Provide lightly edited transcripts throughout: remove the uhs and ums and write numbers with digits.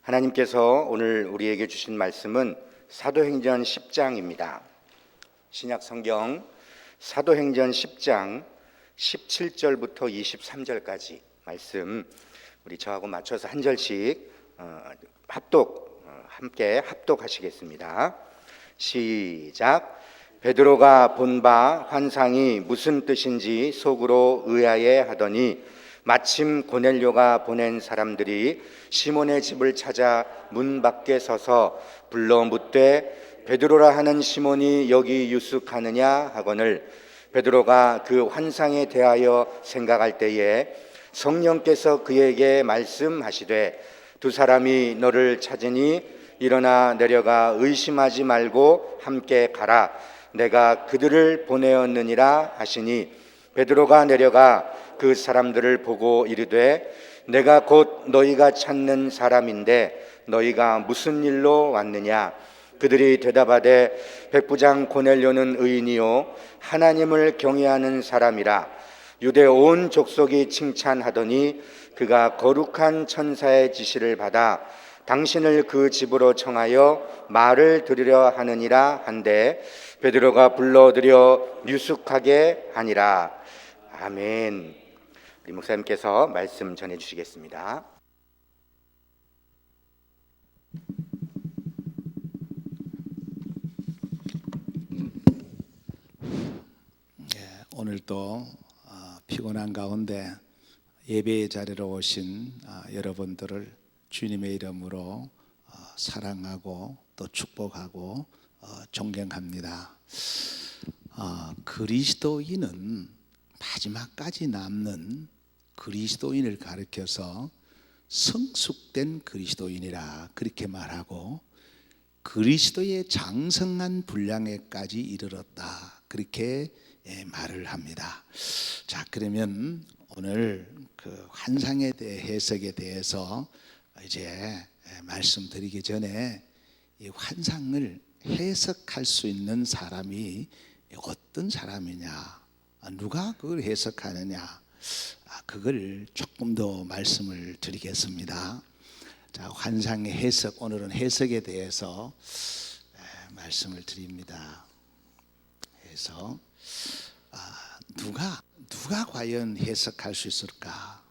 하나님께서 오늘 우리에게 주신 말씀은 사도행전 10장입니다. 신약 성경 사도행전 10장 17절부터 23절까지 말씀, 우리 저하고 맞춰서 한 절씩 함께 합독하시겠습니다. 시작. 베드로가 본 바 환상이 무슨 뜻인지 속으로 의아해 하더니 마침 고넬료가 보낸 사람들이 시몬의 집을 찾아 문 밖에 서서 불러 묻되 베드로라 하는 시몬이 여기 유숙하느냐 하거늘, 베드로가 그 환상에 대하여 생각할 때에 성령께서 그에게 말씀하시되 두 사람이 너를 찾으니 일어나 내려가 의심하지 말고 함께 가라. 내가 그들을 보내었느니라 하시니 베드로가 내려가 그 사람들을 보고 이르되 내가 곧 너희가 찾는 사람인데 너희가 무슨 일로 왔느냐? 그들이 대답하되 백부장 고넬료는 의인이요 하나님을 경외하는 사람이라 유대 온 족속이 칭찬하더니 그가 거룩한 천사의 지시를 받아 당신을 그 집으로 청하여 말을 들으려 하느니라 한데 베드로가 불러들여 유숙하게 하니라. 아멘. 우리 목사님께서 말씀 전해 주시겠습니다. 오늘도 피곤한 가운데 예배의 자리로 오신 여러분들을 주님의 이름으로 사랑하고 또 축복하고 존경합니다. 그리스도인은 마지막까지 남는 그리스도인을 가리켜서 성숙된 그리스도인이라 그렇게 말하고 그리스도의 장성한 분량에까지 이르렀다 그렇게 말을 합니다. 자, 그러면 오늘 그 환상에 대해 해석에 대해서 이제 말씀드리기 전에 이 환상을 해석할 수 있는 사람이 어떤 사람이냐, 누가 그걸 해석하느냐, 그걸 조금 더 말씀을 드리겠습니다. 자, 환상의 해석, 오늘은 해석에 대해서 말씀을 드립니다. 그래서 누가 과연 해석할 수 있을까?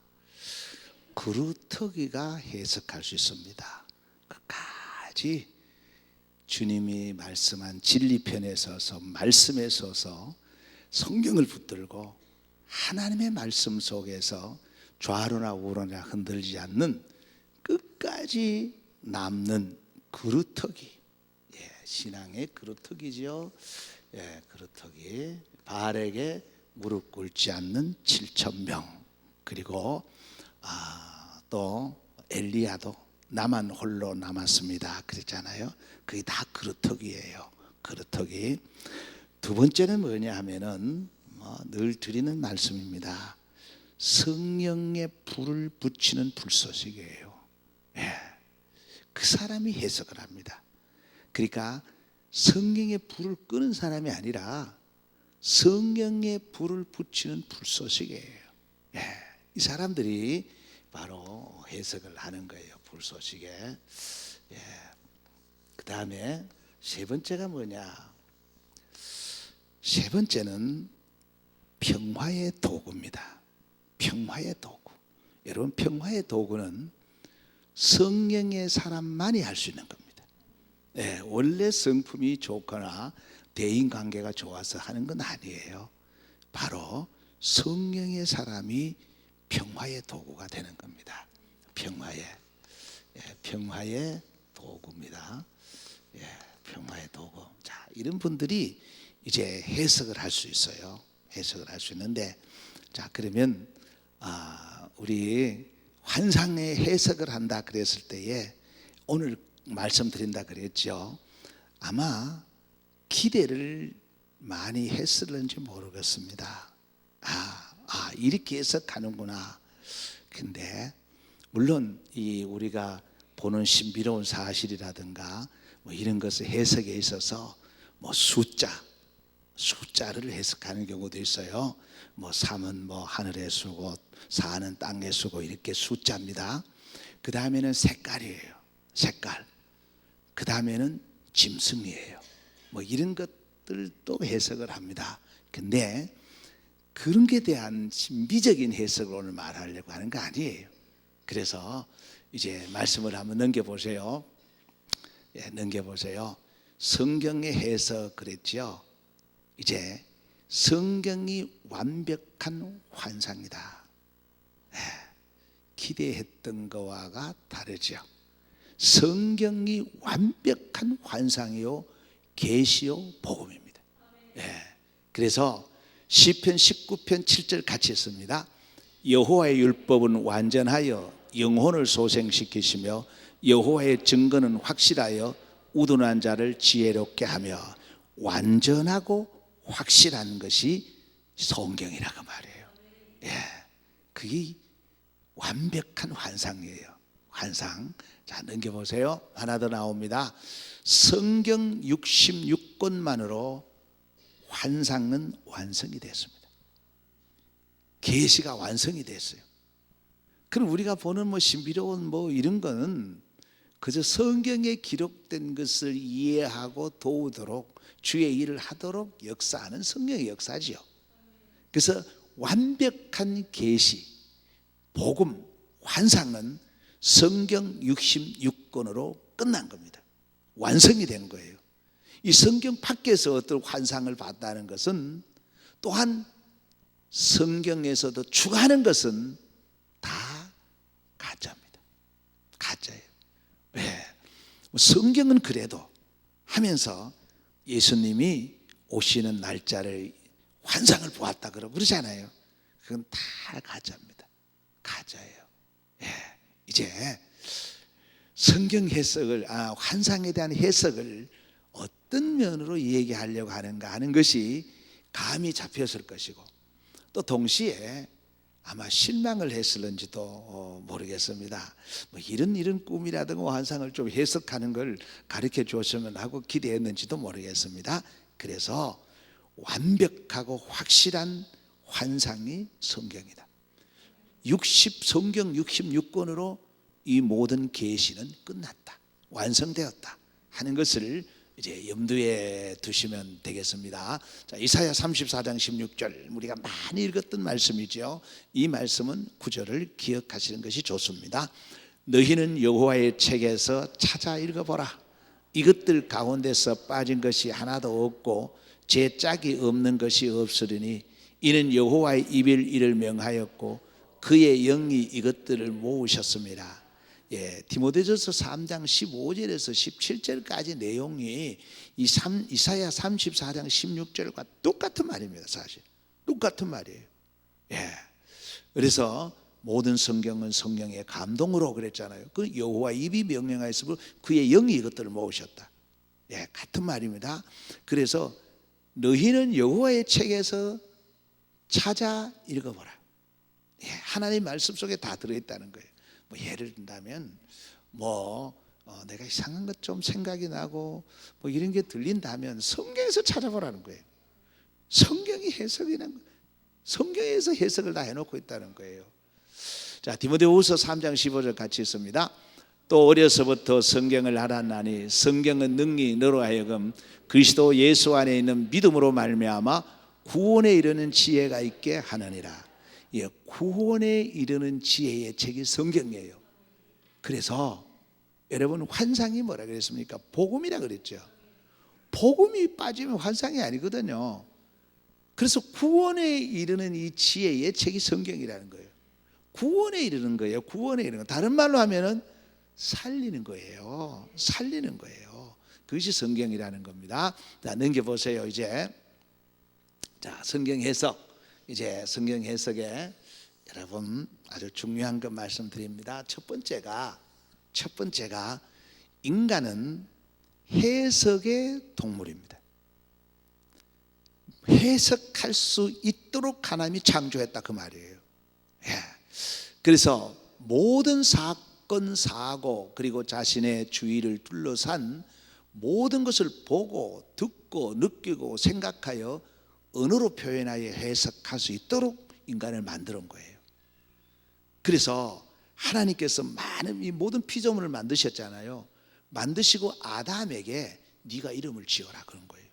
그루터기가 해석할 수 있습니다. 끝까지 주님이 말씀한 진리편에 서서 말씀에 서서 성경을 붙들고 하나님의 말씀 속에서 좌로나 우로나 흔들리지 않는 끝까지 남는 그루터기, 신앙의 그루터기죠. 그루터기, 바알에게 무릎 꿇지 않는 7,000명, 그리고 또 엘리야도 나만 홀로 남았습니다 그랬잖아요. 그게 다 그루터기예요. 그루터기. 두 번째는 뭐냐 하면은 늘 드리는 말씀입니다. 성령의 불을 붙이는 불쏘시개예요. 그 사람이 해석을 합니다. 그러니까 성령의 불을 끄는 사람이 아니라 성령의 불을 붙이는 불쏘시개예요. 이 사람들이 바로 해석을 하는 거예요. 불쏘시개. 그 다음에 세 번째가 뭐냐? 세 번째는 평화의 도구입니다. 평화의 도구. 여러분, 평화의 도구는 성령의 사람만이 할 수 있는 겁니다. 원래 성품이 좋거나 대인관계가 좋아서 하는 건 아니에요. 바로 성령의 사람이 평화의 도구가 되는 겁니다. 평화의 도구입니다. 평화의 도구. 자, 이런 분들이 이제 해석을 할 수 있어요. 해석을 할 수 있는데, 자, 그러면 우리 환상의 해석을 한다 그랬을 때에 오늘 말씀드린다 그랬죠. 아마 기대를 많이 했을는지 모르겠습니다. 이렇게 해석하는구나. 근데 물론 이 우리가 보는 신비로운 사실이라든가 뭐 이런 것의 해석에 있어서 뭐 숫자를 해석하는 경우도 있어요. 뭐 3은 뭐 하늘의 수고, 4는 땅의 수고, 이렇게 숫자입니다. 그 다음에는 색깔이에요. 색깔, 그 다음에는 짐승이에요. 뭐 이런 것들도 해석을 합니다. 근데 그런 게 대한 신비적인 해석을 오늘 말하려고 하는 거 아니에요. 그래서 이제 말씀을 한번 넘겨보세요. 예, 넘겨보세요. 성경의 해석 그랬죠. 이제 성경이 완벽한 환상이다. 예, 기대했던 거와가 다르죠. 성경이 완벽한 환상이요, 계시요, 복음입니다. 예, 그래서 시편 19편 7절 같이 했습니다. 여호와의 율법은 완전하여 영혼을 소생시키시며 여호와의 증거는 확실하여 우둔한 자를 지혜롭게 하며, 완전하고 확실한 것이 성경이라고 말해요. 예, 그게 완벽한 환상이에요. 환상. 자, 넘겨보세요. 하나 더 나옵니다. 성경 66권만으로 환상은 완성이 됐습니다. 계시가 완성이 됐어요. 그럼 우리가 보는 뭐 신비로운 뭐 이런 거는 그저 성경에 기록된 것을 이해하고 도우도록 주의 일을 하도록 역사하는 성령의 역사지요. 그래서 완벽한 계시, 복음, 환상은 성경 66권으로 끝난 겁니다. 완성이 된 거예요. 이 성경 밖에서 어떤 환상을 봤다는 것은, 또한 성경에서도 추가하는 것은 다 가짜입니다. 가짜예요. 왜? 성경은 그래도 하면서 예수님이 오시는 날짜를 환상을 보았다 그러잖아요. 그건 다 가짜입니다. 가짜예요. 예, 이제 성경 해석을, 환상에 대한 해석을 어떤 면으로 얘기하려고 하는가 하는 것이 감이 잡혔을 것이고, 또 동시에 아마 실망을 했을는지도 모르겠습니다. 뭐 이런 꿈이라든가 환상을 좀 해석하는 걸 가르쳐 주었으면 하고 기대했는지도 모르겠습니다. 그래서 완벽하고 확실한 환상이 성경이다. 성경 66권으로 이 모든 계시는 끝났다, 완성되었다 하는 것을 이제 염두에 두시면 되겠습니다. 자, 이사야 34장 16절, 우리가 많이 읽었던 말씀이죠. 이 말씀은 구절을 기억하시는 것이 좋습니다. 너희는 여호와의 책에서 찾아 읽어보라. 이것들 가운데서 빠진 것이 하나도 없고 제 짝이 없는 것이 없으리니 이는 여호와의 입을 이를 명하였고 그의 영이 이것들을 모으셨습니다. 예, 디모데전서 3장 15절에서 17절까지 내용이 이사야 34장 16절과 똑같은 말입니다. 사실 똑같은 말이에요. 예, 그래서 모든 성경은 성령의 감동으로 그랬잖아요. 그 여호와 입이 명령하였으므로 그의 영이 이것들을 모으셨다. 예, 같은 말입니다. 그래서 너희는 여호와의 책에서 찾아 읽어보라. 예, 하나님 말씀 속에 다 들어있다는 거예요. 뭐 예를 든다면 내가 이상한 것 좀 생각이 나고 뭐 이런 게 들린다면 성경에서 찾아보라는 거예요. 성경이 해석이란 거예요. 성경에서 해석을 다 해놓고 있다는 거예요. 자, 디모데후서 3장 15절 같이 있습니다. 또 어려서부터 성경을 알았나니 성경은 능히 너로 하여금 그리스도 예수 안에 있는 믿음으로 말미암아 구원에 이르는 지혜가 있게 하느니라. 예, 구원에 이르는 지혜의 책이 성경이에요. 그래서 여러분, 환상이 뭐라 그랬습니까? 복음이라 그랬죠. 복음이 빠지면 환상이 아니거든요. 그래서 구원에 이르는 이 지혜의 책이 성경이라는 거예요. 구원에 이르는 거예요. 구원에 이르는 거. 다른 말로 하면은 살리는 거예요. 살리는 거예요. 그것이 성경이라는 겁니다. 자, 넘겨보세요. 이제 자, 성경 해석. 이제 성경 해석에 여러분 아주 중요한 것 말씀드립니다. 첫 번째가 인간은 해석의 동물입니다. 해석할 수 있도록 하나님이 창조했다, 그 말이에요. 예. 그래서 모든 사건, 사고, 그리고 자신의 주위를 둘러싼 모든 것을 보고 듣고 느끼고 생각하여 언어로 표현하여 해석할 수 있도록 인간을 만들어 온 거예요. 그래서 하나님께서 많은 이 모든 피조물을 만드셨잖아요. 만드시고 아담에게 네가 이름을 지어라 그런 거예요.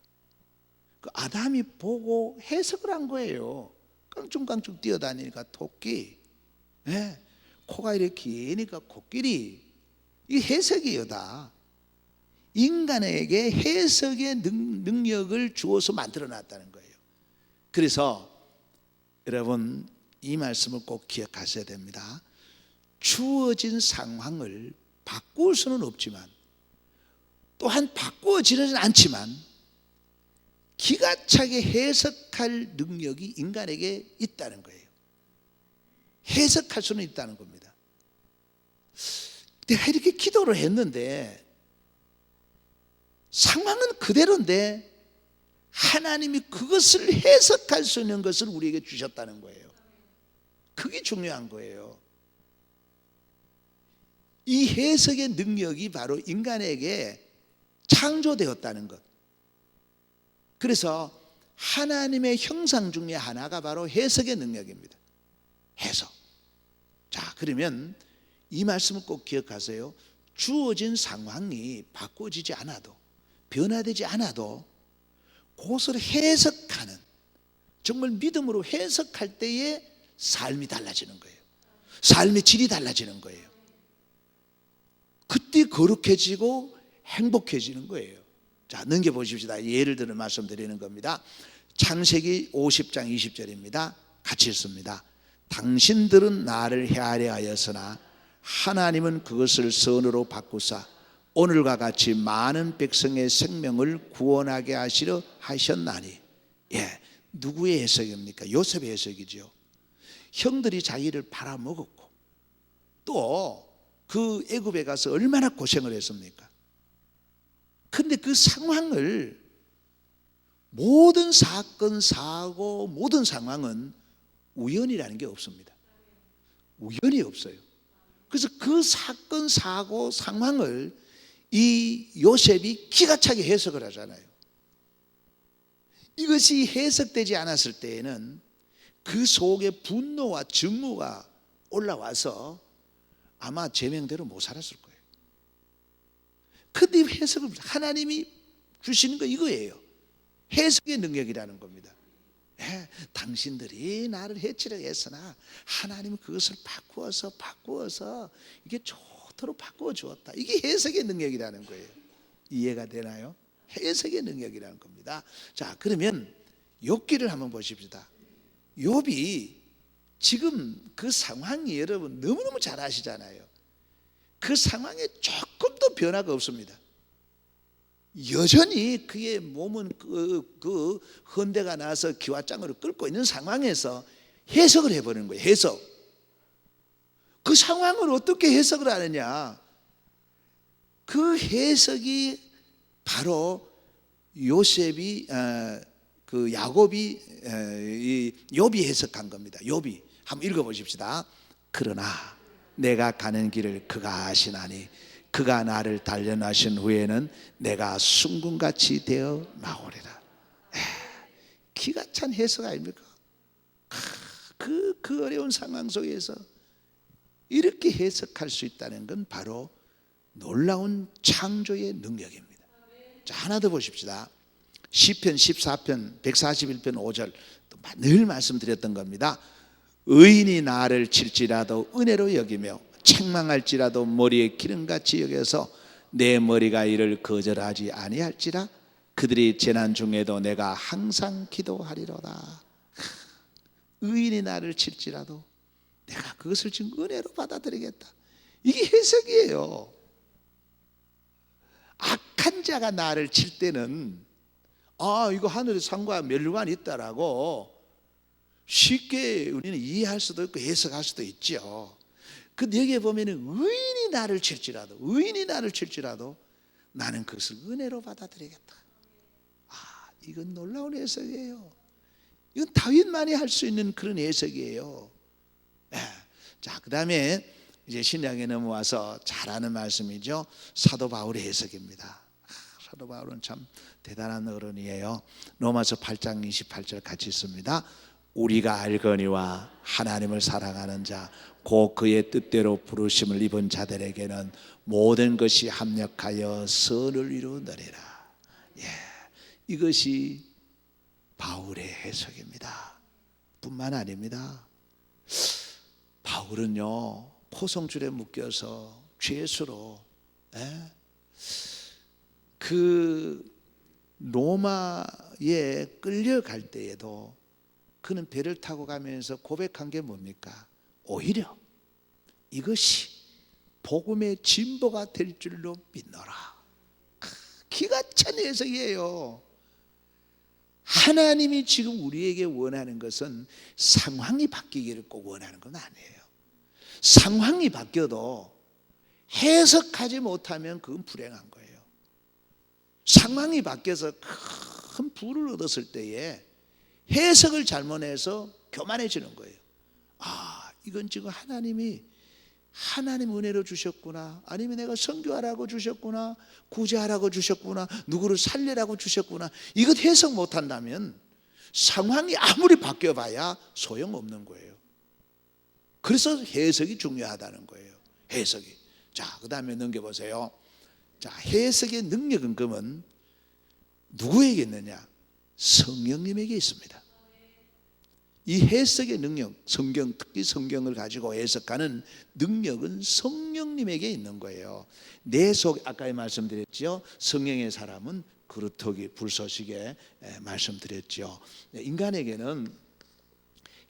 그 아담이 보고 해석을 한 거예요. 깡충깡충 뛰어다니니까 토끼, 예, 코가 이렇게 기니까 코끼리. 이 해석이에요 다. 인간에게 해석의 능력을 주어서 만들어 놨다는 거예요. 그래서 여러분 이 말씀을 꼭 기억하셔야 됩니다. 주어진 상황을 바꿀 수는 없지만 또한 바꾸어지는 않지만 기가 차게 해석할 능력이 인간에게 있다는 거예요. 해석할 수는 있다는 겁니다. 내가 이렇게 기도를 했는데 상황은 그대로인데 하나님이 그것을 해석할 수 있는 것을 우리에게 주셨다는 거예요. 그게 중요한 거예요. 이 해석의 능력이 바로 인간에게 창조되었다는 것. 그래서 하나님의 형상 중에 하나가 바로 해석의 능력입니다. 해석. 자, 그러면 이 말씀을 꼭 기억하세요. 주어진 상황이 바꿔지지 않아도, 변화되지 않아도 그것을 해석하는, 정말 믿음으로 해석할 때에 삶이 달라지는 거예요. 삶의 질이 달라지는 거예요. 그때 거룩해지고 행복해지는 거예요. 자, 넘겨보십시다. 예를 들어 말씀드리는 겁니다. 창세기 50장 20절입니다. 같이 읽습니다. 당신들은 나를 헤아려 하였으나 하나님은 그것을 선으로 바꾸사 오늘과 같이 많은 백성의 생명을 구원하게 하시려 하셨나니. 예, 누구의 해석입니까? 요셉의 해석이죠. 형들이 자기를 팔아먹었고 또 그 애굽에 가서 얼마나 고생을 했습니까? 그런데 그 상황을, 모든 사건, 사고, 모든 상황은 우연이라는 게 없습니다. 우연이 없어요. 그래서 그 사건, 사고, 상황을 이 요셉이 기가 차게 해석을 하잖아요. 이것이 해석되지 않았을 때에는 그 속에 분노와 증오가 올라와서 아마 제명대로 못 살았을 거예요. 근데 해석을, 하나님이 주시는 거 이거예요. 해석의 능력이라는 겁니다. 예, 당신들이 나를 해치려 했으나 하나님은 그것을 바꾸어서 이게 좋도록 바꾸어 주었다. 이게 해석의 능력이라는 거예요. 이해가 되나요? 해석의 능력이라는 겁니다. 자, 그러면 욥기를 한번 보십시다. 욥이 지금 그 상황이 여러분 너무너무 잘 아시잖아요. 그 상황에 조금도 변화가 없습니다. 여전히 그의 몸은 그 헌대가 나서 기와장으로 끓고 있는 상황에서 해석을 해버리는 거예요. 해석. 그 상황을 어떻게 해석을 하느냐? 그 해석이 바로 요셉이 그 야곱이 욥이 해석한 겁니다. 욥이 한번 읽어보십시다. 그러나 내가 가는 길을 그가 아시나니 그가 나를 단련하신 후에는 내가 순금같이 되어 나오리라. 기가 찬 해석 아닙니까? 그 어려운 상황 속에서 이렇게 해석할 수 있다는 건 바로 놀라운 창조의 능력입니다. 자, 하나 더 보십시다. 시편 14편 141편 5절 늘 말씀드렸던 겁니다. 의인이 나를 칠지라도 은혜로 여기며 책망할지라도 머리에 기름같이 여겨서 내 머리가 이를 거절하지 아니할지라. 그들이 재난 중에도 내가 항상 기도하리로다. 의인이 나를 칠지라도 내가 그것을 지금 은혜로 받아들이겠다. 이게 해석이에요. 악한 자가 나를 칠 때는 이거 하늘에 상과 멸류관이 있다라고 쉽게 우리는 이해할 수도 있고 해석할 수도 있죠. 근데 여기에 보면은 의인이 나를 칠지라도 나는 그것을 은혜로 받아들이겠다. 이건 놀라운 해석이에요. 이건 다윗만이 할 수 있는 그런 해석이에요. 자, 그 다음에 이제 신약에 넘어와서 잘 아는 말씀이죠. 사도 바울의 해석입니다. 사도 바울은 참 대단한 어른이에요. 로마서 8장 28절 같이 있습니다. 우리가 알거니와 하나님을 사랑하는 자 곧 그의 뜻대로 부르심을 입은 자들에게는 모든 것이 합력하여 선을 이루느니라. 예, 이것이 바울의 해석입니다. 뿐만 아닙니다. 바울은요 포성줄에 묶여서 죄수로 그 로마에 끌려갈 때에도 그는 배를 타고 가면서 고백한 게 뭡니까? 오히려 이것이 복음의 진보가 될 줄로 믿노라. 기가 찬 해석이에요. 하나님이 지금 우리에게 원하는 것은 상황이 바뀌기를 꼭 원하는 건 아니에요. 상황이 바뀌어도 해석하지 못하면 그건 불행한 거예요. 상황이 바뀌어서 큰 부를 얻었을 때에 해석을 잘못해서 교만해지는 거예요. 이건 지금 하나님이 하나님 은혜로 주셨구나, 아니면 내가 선교하라고 주셨구나, 구제하라고 주셨구나, 누구를 살리라고 주셨구나. 이것 해석 못한다면 상황이 아무리 바뀌어봐야 소용없는 거예요. 그래서 해석이 중요하다는 거예요. 해석이. 자, 그 다음에 넘겨보세요. 자, 해석의 능력은 그러면 누구에게 있느냐? 성령님에게 있습니다. 이 해석의 능력, 성경, 특히 성경을 가지고 해석하는 능력은 성령님에게 있는 거예요. 내 속, 아까 말씀드렸죠. 성령의 사람은 그루터기 불쏘시개 말씀드렸죠. 인간에게는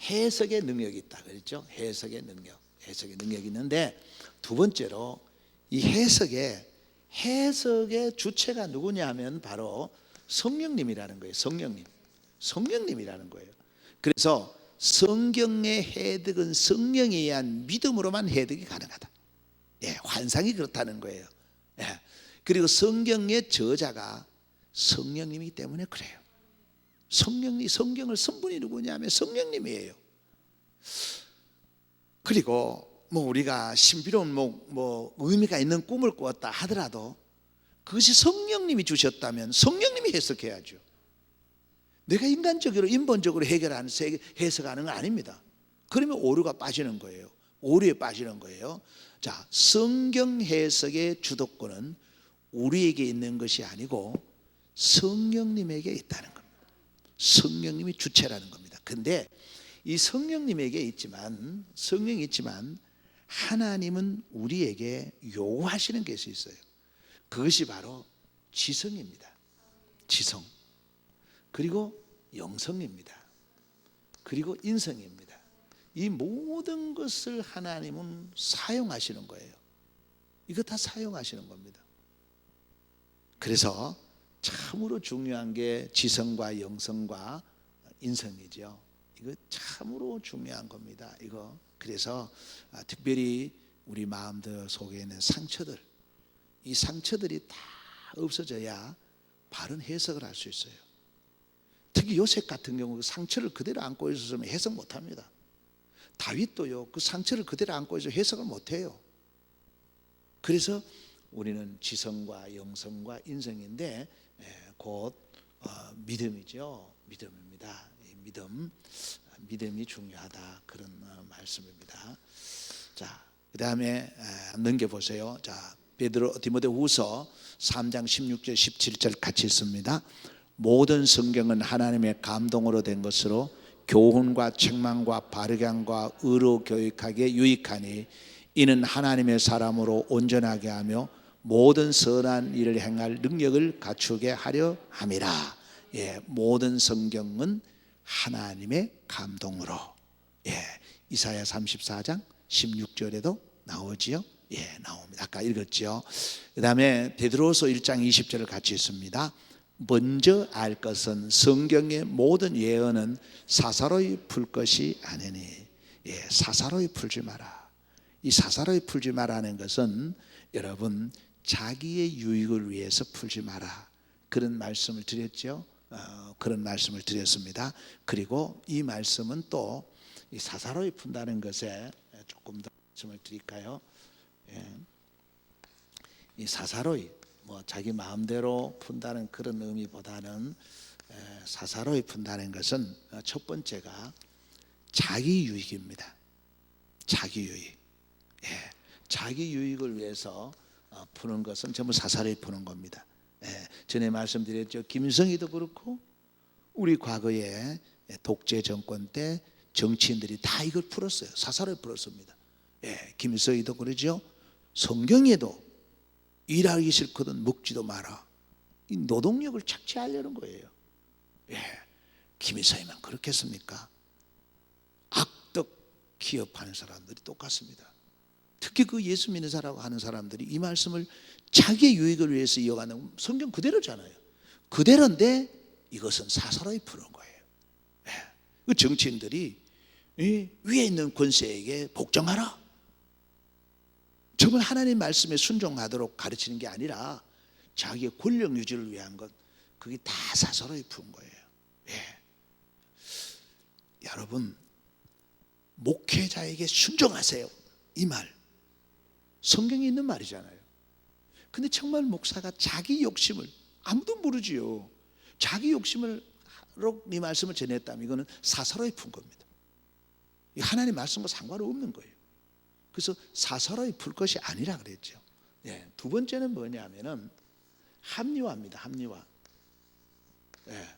해석의 능력이 있다 그랬죠. 해석의 능력이 있는데, 두 번째로 이 해석의 주체가 누구냐 하면 바로 성령님이라는 거예요. 성령님이라는 거예요. 그래서 성경의 해석은 성령에 의한 믿음으로만 해석이 가능하다. 환상이 그렇다는 거예요. 그리고 저자가 성령님이기 때문에 그래요. 성경을 쓴 분이 누구냐면 성령님이에요. 그리고 우리가 신비로운 의미가 있는 꿈을 꾸었다 하더라도 그것이 성령님이 주셨다면 성령님이 해석해야죠. 내가 인간적으로 인본적으로 해석하는 건 아닙니다. 그러면 오류가 빠지는 거예요. 오류에 빠지는 거예요. 자, 성경 해석의 주도권은 우리에게 있는 것이 아니고 성령님에게 있다는 겁니다. 성령님이 주체라는 겁니다. 근데 이 성령님에게 있지만 하나님은 우리에게 요구하시는 것이 있어요. 그것이 바로 지성입니다. 지성. 그리고 영성입니다. 그리고 인성입니다. 이 모든 것을 하나님은 사용하시는 거예요. 이거 다 사용하시는 겁니다. 그래서 참으로 중요한 게 지성과 영성과 인성이죠. 이거 참으로 중요한 겁니다. 이거. 그래서 특별히 우리 마음들 속에 있는 상처들, 이 상처들이 다 없어져야 바른 해석을 할 수 있어요. 특히 요셉 같은 경우 상처를 그대로 안고 있었으면 해석 못합니다. 다윗도요, 그 상처를 그대로 안고 있어서 해석을 못해요. 그래서 우리는 지성과 영성과 인성인데 곧 믿음이죠. 믿음입니다. 믿음이 중요하다, 그런 말씀입니다. 자, 그 다음에 넘겨보세요. 자, 디모데후서 3장 16절 17절 같이 있습니다. 모든 성경은 하나님의 감동으로 된 것으로 교훈과 책망과 바르게 함과 의로 교육하기에 유익하니 이는 하나님의 사람으로 온전하게 하며 모든 선한 일을 행할 능력을 갖추게 하려 함이라. 모든 성경은 하나님의 감동으로. 이사야 34장 16절에도 나오지요. 나옵니다. 아까 읽었죠. 그 다음에 베드로서 1장 20절을 같이 있습니다. 먼저 알 것은 성경의 모든 예언은 사사로이 풀 것이 아니니. 사사로이 풀지 마라. 이 사사로이 풀지 마라는 것은 여러분 자기의 유익을 위해서 풀지 마라, 그런 말씀을 드렸죠. 그런 말씀을 드렸습니다. 그리고 이 말씀은 또 이 사사로이 푼다는 것에 조금 더 말씀을 드릴까요? 이 사사로이 자기 마음대로 푼다는 그런 의미보다는 사사로이 푼다는 것은 첫 번째가 자기 유익입니다. 자기 유익. 예, 자기 유익을 위해서 푸는 것은 전부 사사로이 푸는 겁니다. 예, 전에 말씀드렸죠. 김성희도 그렇고 우리 과거에 독재 정권 때 정치인들이 다 이걸 풀었어요. 사사로이 풀었습니다. 예, 김성희도 그러죠. 성경에도 일하기 싫거든 먹지도 마라. 이 노동력을 착취하려는 거예요. 예, 김일성이만 그렇겠습니까? 악덕 기업하는 사람들이 똑같습니다. 특히 그 예수 믿는 사람하고 하는 사람들이 이 말씀을 자기의 유익을 위해서 이어가는 성경 그대로잖아요. 그대로인데 이것은 사사로이 푸는 거예요. 예, 그 정치인들이 위에 있는 권세에게 복종하라. 정말 하나님 말씀에 순종하도록 가르치는 게 아니라 자기의 권력 유지를 위한 것, 그게 다 사사로이 푼 거예요. 예. 여러분, 목회자에게 순종하세요. 이 말 성경에 있는 말이잖아요. 근데 정말 목사가 자기 욕심을, 아무도 모르지요, 자기 욕심을 이 말씀을 전했다면 이거는 사사로이 푼 겁니다. 하나님 말씀과 상관없는 거예요. 그래서 사사로이 풀 것이 아니라 그랬죠. 예, 두 번째는 뭐냐면은 합리화입니다. 합리화. 예,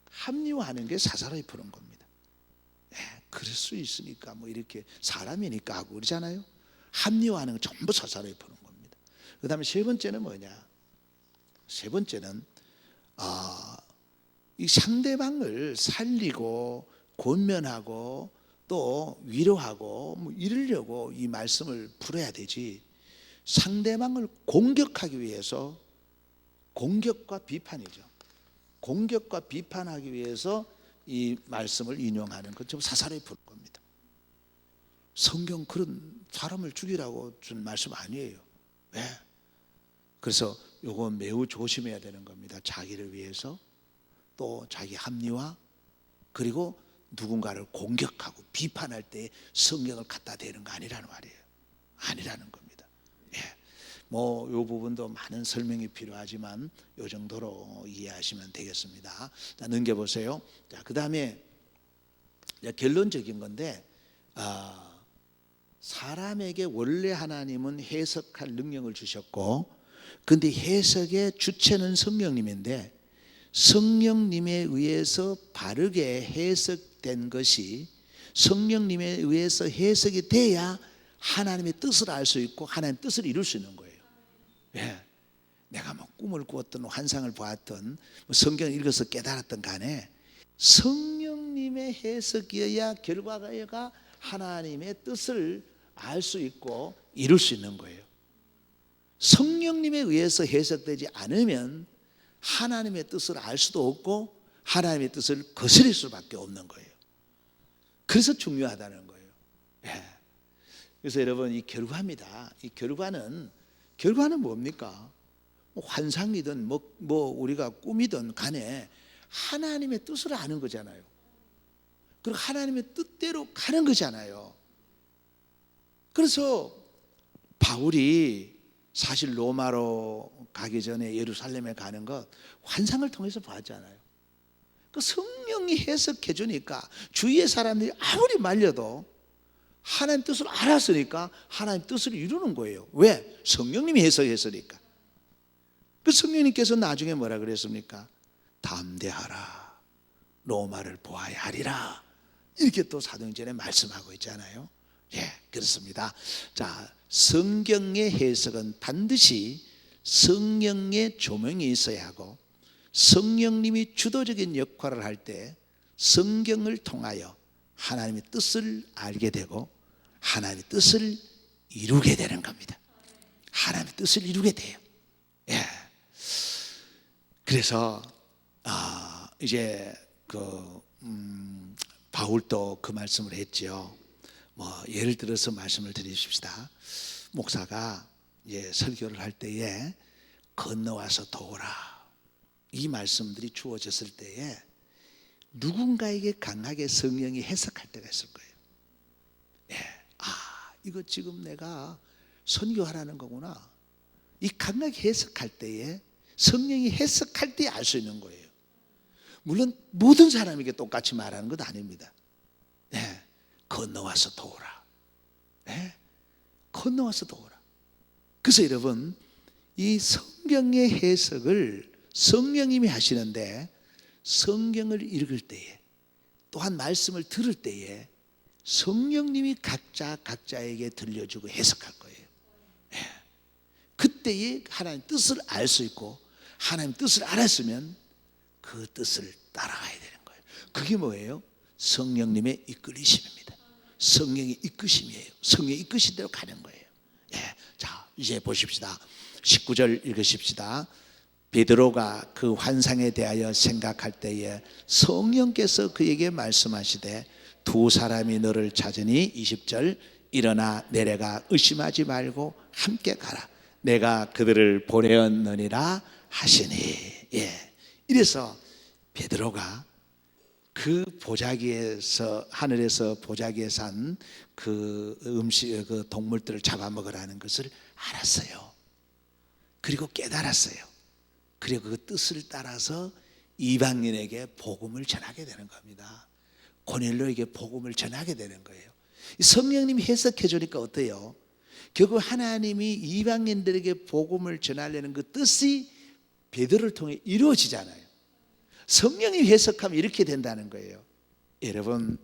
합리화하는 게 사사로이 푸는 겁니다. 예, 그럴 수 있으니까 뭐 이렇게 사람이니까 하고 그러잖아요. 합리화하는 건 전부 사사로이 푸는 겁니다. 그 다음에 세 번째는 뭐냐? 세 번째는 이 상대방을 살리고 권면하고 또 위로하고 뭐 이러려고 이 말씀을 풀어야 되지, 상대방을 공격하기 위해서, 공격과 비판이죠. 공격과 비판하기 위해서 이 말씀을 인용하는 것 좀 사사로이 푸는 겁니다. 성경 그런 사람을 죽이라고 준 말씀 아니에요. 왜? 그래서 이거 매우 조심해야 되는 겁니다. 자기를 위해서, 또 자기 합리화, 그리고 누군가를 공격하고 비판할 때 성경을 갖다 대는 거 아니라는 말이에요. 아니라는 겁니다. 예. 뭐 이 부분도 많은 설명이 필요하지만 이 정도로 이해하시면 되겠습니다. 자, 넘겨보세요. 자, 그 다음에 결론적인 건데, 사람에게 원래 하나님은 해석할 능력을 주셨고, 근데 해석의 주체는 성령님인데 성령님에 의해서 바르게 해석된 것이, 성령님에 의해서 해석이 돼야 하나님의 뜻을 알 수 있고 하나님의 뜻을 이룰 수 있는 거예요. 예. 내가 뭐 꿈을 꾸었든 환상을 보았든 뭐 성경을 읽어서 깨달았든 간에 성령님의 해석이어야 결과가 하나님의 뜻을 알 수 있고 이룰 수 있는 거예요. 성령님에 의해서 해석되지 않으면 하나님의 뜻을 알 수도 없고 하나님의 뜻을 거스릴 수밖에 없는 거예요. 그래서 중요하다는 거예요. 예. 그래서 여러분, 이 결과입니다. 이 결과는 뭡니까? 뭐 환상이든 뭐 우리가 꿈이든 간에 하나님의 뜻을 아는 거잖아요. 그리고 하나님의 뜻대로 가는 거잖아요. 그래서 바울이 사실 로마로 가기 전에 예루살렘에 가는 것 환상을 통해서 봤잖아요. 그 성령이 해석해 주니까 주위의 사람들이 아무리 말려도 하나님 뜻을 알았으니까 하나님 뜻을 이루는 거예요. 왜? 성령님이 해석했으니까. 그 성령님께서 나중에 뭐라 그랬습니까? 담대하라, 로마를 보아야 하리라, 이렇게 또 사도행전에 말씀하고 있잖아요. 예, 그렇습니다. 자, 성경의 해석은 반드시 성령의 조명이 있어야 하고, 성령님이 주도적인 역할을 할 때 성경을 통하여 하나님의 뜻을 알게 되고 하나님의 뜻을 이루게 되는 겁니다. 하나님의 뜻을 이루게 돼요. 예. 그래서 이제 바울도 그 말씀을 했죠. 뭐 예를 들어서 말씀을 드리십시다. 목사가 이제 설교를 할 때에 건너와서 도우라, 이 말씀들이 주어졌을 때에 누군가에게 강하게 성령이 해석할 때가 있을 거예요. 예. 이거 지금 내가 선교하라는 거구나. 이 강하게 해석할 때에 성령이 해석할 때 알 수 있는 거예요. 물론 모든 사람에게 똑같이 말하는 건 아닙니다. 예. 건너와서 도우라. 예? 건너와서 도우라. 그래서 여러분, 이 성경의 해석을 성령님이 하시는데, 성경을 읽을 때에, 또한 말씀을 들을 때에 성령님이 각자에게 들려주고 해석할 거예요. 예. 그때에 하나님 뜻을 알 수 있고, 하나님 뜻을 알았으면 그 뜻을 따라가야 되는 거예요. 그게 뭐예요? 성령님의 이끌리심입니다. 성령의 이끄심이에요. 성령의 이끄신 대로 가는 거예요. 예. 자, 이제 보십시다. 19절 읽으십시다. 베드로가 그 환상에 대하여 생각할 때에 성령께서 그에게 말씀하시되 두 사람이 너를 찾으니 20절 일어나 내려가 의심하지 말고 함께 가라. 내가 그들을 보내었느니라 하시니. 예. 이래서 베드로가 그 보자기에서, 하늘에서 보자기에 산 그 그 동물들을 잡아먹으라는 것을 알았어요. 그리고 깨달았어요. 그리고 그 뜻을 따라서 이방인에게 복음을 전하게 되는 겁니다. 고넬료에게 복음을 전하게 되는 거예요. 성령님이 해석해 주니까 어때요? 결국 하나님이 이방인들에게 복음을 전하려는 그 뜻이 베드로를 통해 이루어지잖아요. 성령이 해석하면 이렇게 된다는 거예요. 여러분,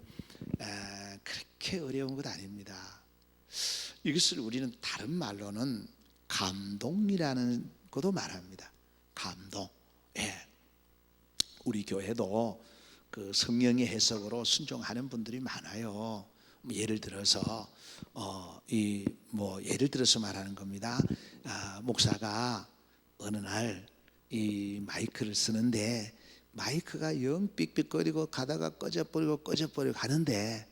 그렇게 어려운 것 아닙니다. 이것을 우리는 다른 말로는 감동이라는 것도 말합니다. 감동. 예. 우리 교회도 그 성령의 해석으로 순종하는 분들이 많아요. 예를 들어서 예를 들어서 말하는 겁니다. 목사가 어느 날 이 마이크를 쓰는데 마이크가 영 삑삑거리고 가다가 꺼져버리고 하는데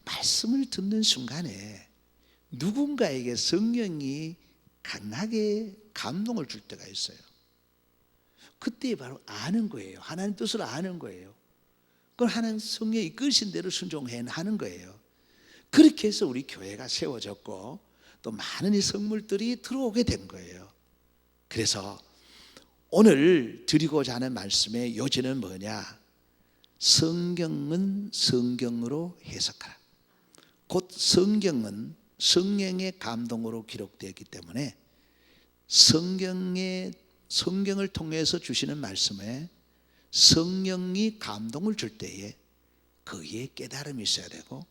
말씀을 듣는 순간에 누군가에게 성령이 강하게 감동을 줄 때가 있어요. 그때 바로 아는 거예요. 하나님 뜻을 아는 거예요. 그걸 하나님 성령이 이끄신 대로 순종해 하는 거예요. 그렇게 해서 우리 교회가 세워졌고 또 많은 이 성물들이 들어오게 된 거예요. 그래서 오늘 드리고자 하는 말씀의 요지는 뭐냐? 성경은 성경으로 해석하라. 곧 성경은 성령의 감동으로 기록되었기 때문에 성경을 통해서 주시는 말씀에 성령이 감동을 줄 때에 거기에 깨달음이 있어야 되고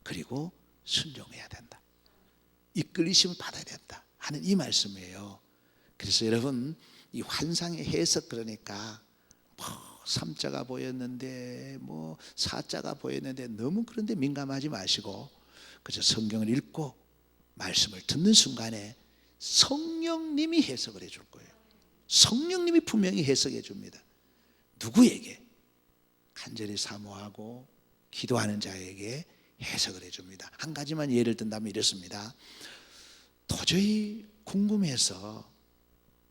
그리고 순종해야 된다. 이끌리심을 받아야 된다 하는 이 말씀이에요. 그래서 여러분, 이 환상의 해석, 그러니까 삼자가 보였는데 사자가 보였는데 너무 그런데 민감하지 마시고 그저 성경을 읽고 말씀을 듣는 순간에 성령님이 해석을 해줄 거예요. 성령님이 분명히 해석해 줍니다. 누구에게? 간절히 사모하고 기도하는 자에게 해석을 해줍니다. 한 가지만 예를 든다면 이렇습니다. 도저히 궁금해서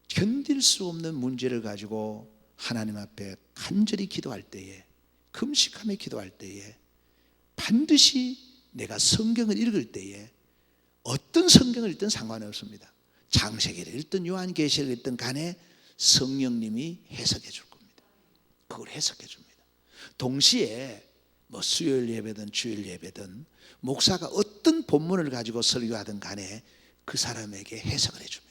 견딜 수 없는 문제를 가지고 하나님 앞에 간절히 기도할 때에, 금식하며 기도할 때에 반드시 내가 성경을 읽을 때에 어떤 성경을 읽든 상관없습니다. 창세기를 읽든 요한계시를 읽든 간에 성령님이 해석해 줄 겁니다. 그걸 해석해 줍니다. 동시에 수요일 예배든 주일 예배든 목사가 어떤 본문을 가지고 설교하든 간에 그 사람에게 해석을 해줍니다.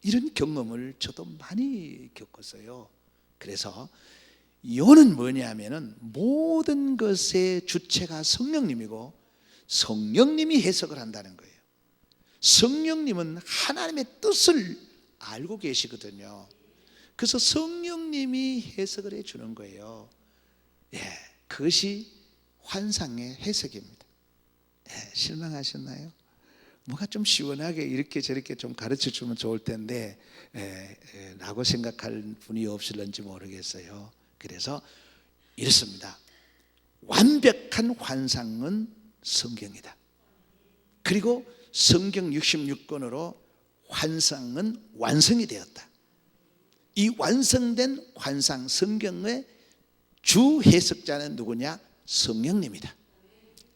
이런 경험을 저도 많이 겪었어요. 그래서 이거는 뭐냐면은 모든 것의 주체가 성령님이고 성령님이 해석을 한다는 거예요. 성령님은 하나님의 뜻을 알고 계시거든요. 그래서 성령님이 해석을 해주는 거예요. 예, 그것이 환상의 해석입니다. 예, 실망하셨나요? 뭐가 좀 시원하게 이렇게 저렇게 좀 가르쳐 주면 좋을 텐데 라고 생각할 분이 없을런지 모르겠어요. 그래서 이렇습니다. 완벽한 환상은 성경이다. 그리고 성경 66권으로 환상은 완성이 되었다. 이 완성된 환상 성경의 주 해석자는 누구냐? 성령님이다.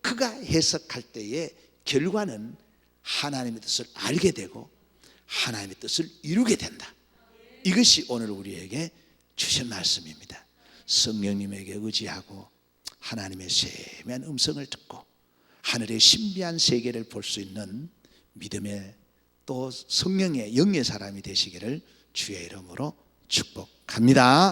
그가 해석할 때의 결과는 하나님의 뜻을 알게 되고 하나님의 뜻을 이루게 된다. 이것이 오늘 우리에게 주신 말씀입니다. 성령님에게 의지하고 하나님의 세미한 음성을 듣고 하늘의 신비한 세계를 볼 수 있는 믿음의 또 성령의 영의 사람이 되시기를 주의 이름으로 축복합니다.